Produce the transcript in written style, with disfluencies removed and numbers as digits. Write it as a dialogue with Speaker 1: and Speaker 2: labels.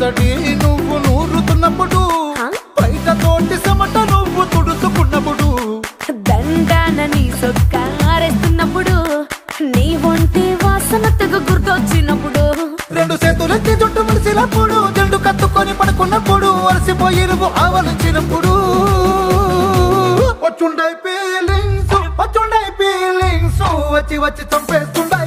Speaker 1: సందడి నువ్వు నూరుతున్నప్పుడు బయట తోటి సమట నువ్వు తుడుచుకున్నప్పుడు
Speaker 2: దండాన నీ సొక్కారేస్తున్నప్పుడు నీ ఒంటి వాసన తెగ గుర్తొచ్చినప్పుడు
Speaker 1: రెండు చేతులెత్తి చుట్టూ మలిసినప్పుడు జండు కత్తుకొని పడుకున్నప్పుడు అలసిపోయి నువ్వు ఆవలించినప్పుడు వచ్చుండై ఫీలింగ్స్ వచ్చి వచ్చి చంపేస్తుండై